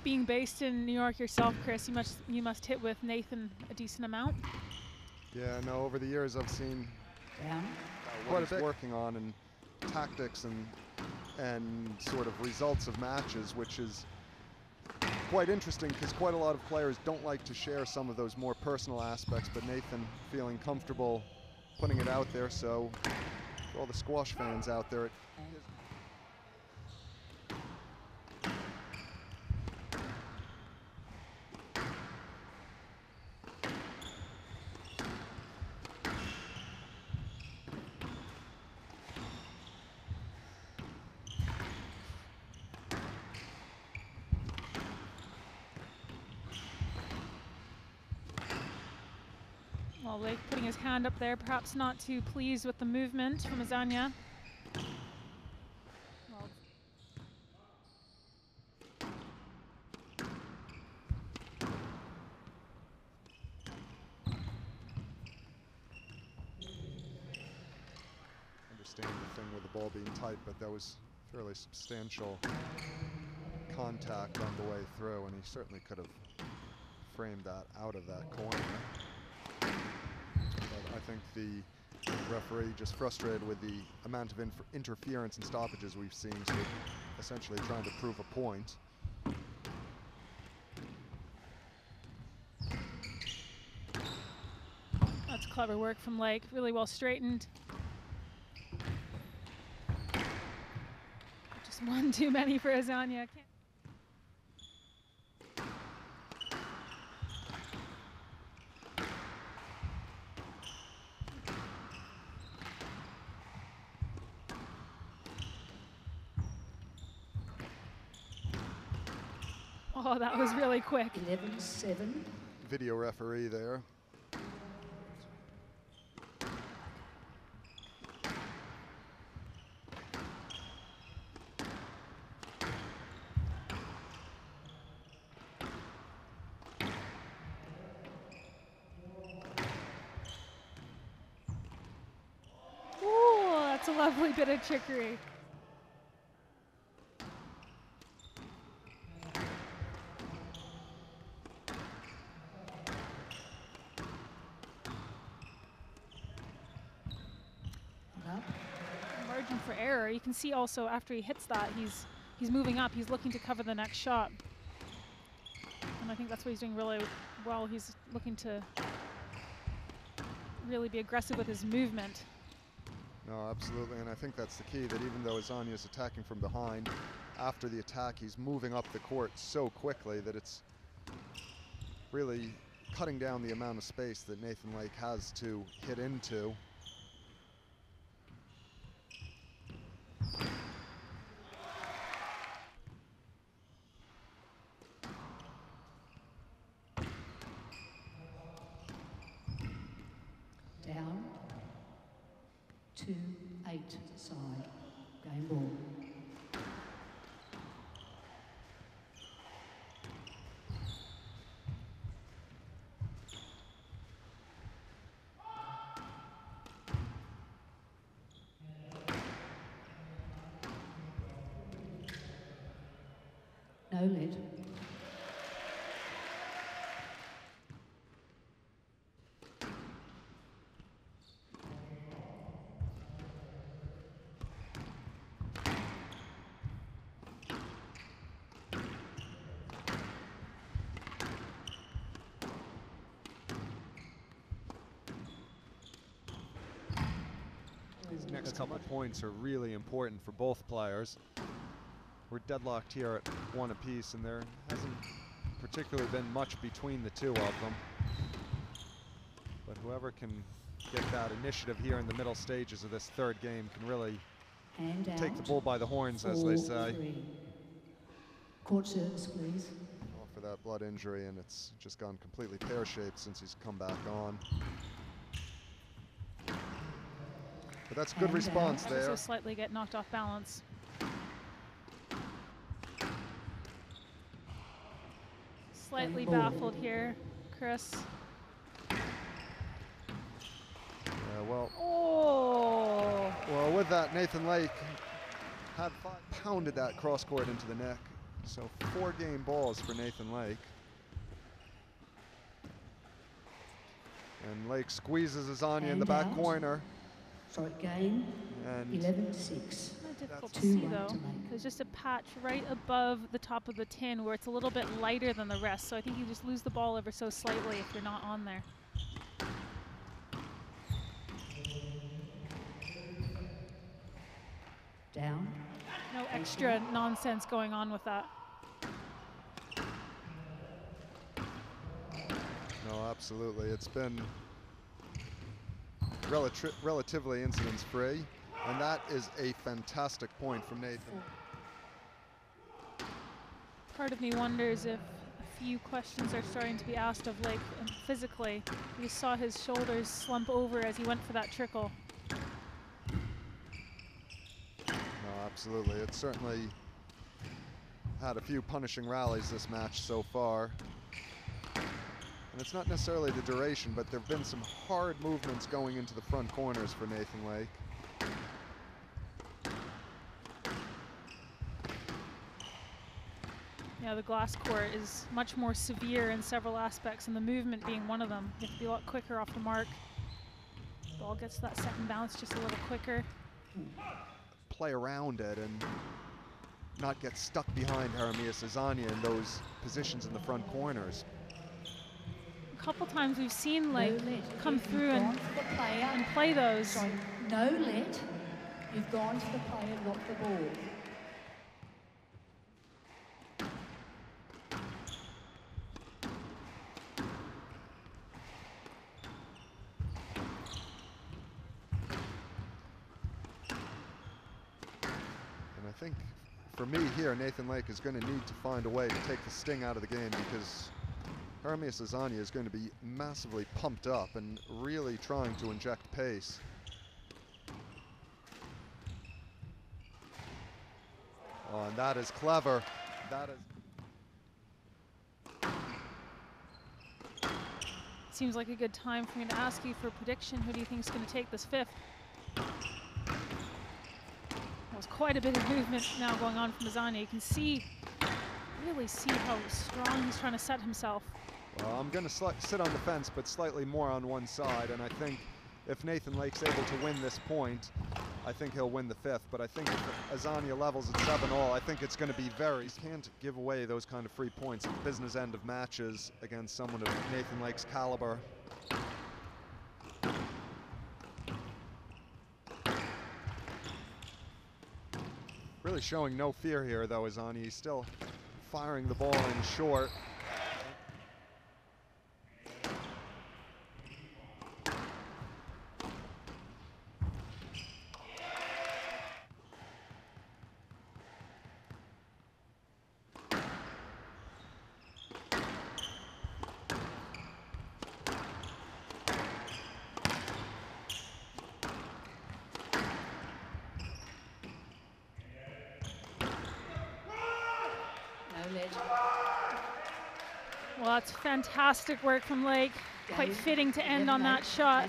being based in New York yourself, Chris, you must hit with Nathan a decent amount. Yeah, no, over the years I've seen what he's working on and tactics and sort of results of matches, which is quite interesting because quite a lot of players don't like to share some of those more personal aspects, but Nathan feeling comfortable putting it out there, so for all the squash fans out there, Well, Lake putting his hand up there, perhaps not too pleased with the movement from Azana. understand the thing with the ball being tight, but that was fairly substantial contact on the way through, and he certainly could have framed that out of that corner. But I think the referee just frustrated with the amount of interference and stoppages we've seen, so essentially trying to prove a point. That's clever work from Lake, really well straightened. Just one too many for Azana. Oh, that was really quick. 11-7. Video referee there. Ooh, that's a lovely bit of trickery. Margin for error. You can see also after he hits that, he's moving up. He's looking to cover the next shot, and I think that's what he's doing really well. He's looking to really be aggressive with his movement. No, absolutely, and I think that's the key, that even though Azana is attacking from behind, after the attack he's moving up the court so quickly that it's really cutting down the amount of space that Nathan Lake has to hit into. Down 2-8 side. Game ball. No lead. These next couple of points are really important for both players. We're deadlocked here at one apiece, and there hasn't particularly been much between the two of them. But whoever can get that initiative here in the middle stages of this third game can really take the bull by the horns, as they say. Court service, please. All for that blood injury, and it's just gone completely pear-shaped since he's come back on. But that's a good response there. Also slightly get knocked off balance. Slightly baffled here, Chris. Yeah, well. Oh. Well, with that, Nathan Lake had pounded that cross court into the neck. So 4 game balls for Nathan Lake. And Lake squeezes Azana in the back corner. Sorry, game And 11-6. Difficult to see though, because just a patch right above the top of the tin where it's a little bit lighter than the rest. So I think you just lose the ball ever so slightly if you're not on there. Down. No extra nonsense going on with that. no, absolutely. It's been relatively incidents-free, and that is a fantastic point from Nathan. Part of me wonders if a few questions are starting to be asked of Lake physically. We saw his shoulders slump over as he went for that trickle. No, absolutely. It's certainly had a few punishing rallies this match so far. And it's not necessarily the duration, but there have been some hard movements going into the front corners for Nathan Lake. Yeah, the glass court is much more severe in several aspects, and the movement being one of them. You have to be a lot quicker off the mark. Ball gets to that second bounce just a little quicker. Play around it and not get stuck behind Jeremias Azana in those positions in the front corners. A couple times we've seen Lake come through and play those. Sorry, no let. You've gone for the player, not the ball. I think for me here, Nathan Lake is going to need to find a way to take the sting out of the game, because Jeremias Azana is going to be massively pumped up and really trying to inject pace. Oh, and that is clever. That is. Seems like a good time for me to ask you for a prediction. Who do you think is going to take this fifth? There's quite a bit of movement now going on from Azana. You can see, really see how strong he's trying to set himself. Well, I'm going to sit on the fence, but slightly more on one side, and I think if Nathan Lake's able to win this point, I think he'll win the fifth. But I think if Azana levels at 7-all, I think it's going to be very. You can't give away those kind of free points at the business end of matches against someone of Nathan Lake's caliber. Really showing no fear here, though, Azana. He's still firing the ball in short. Well, that's fantastic work from Lake. Quite fitting to end on that shot.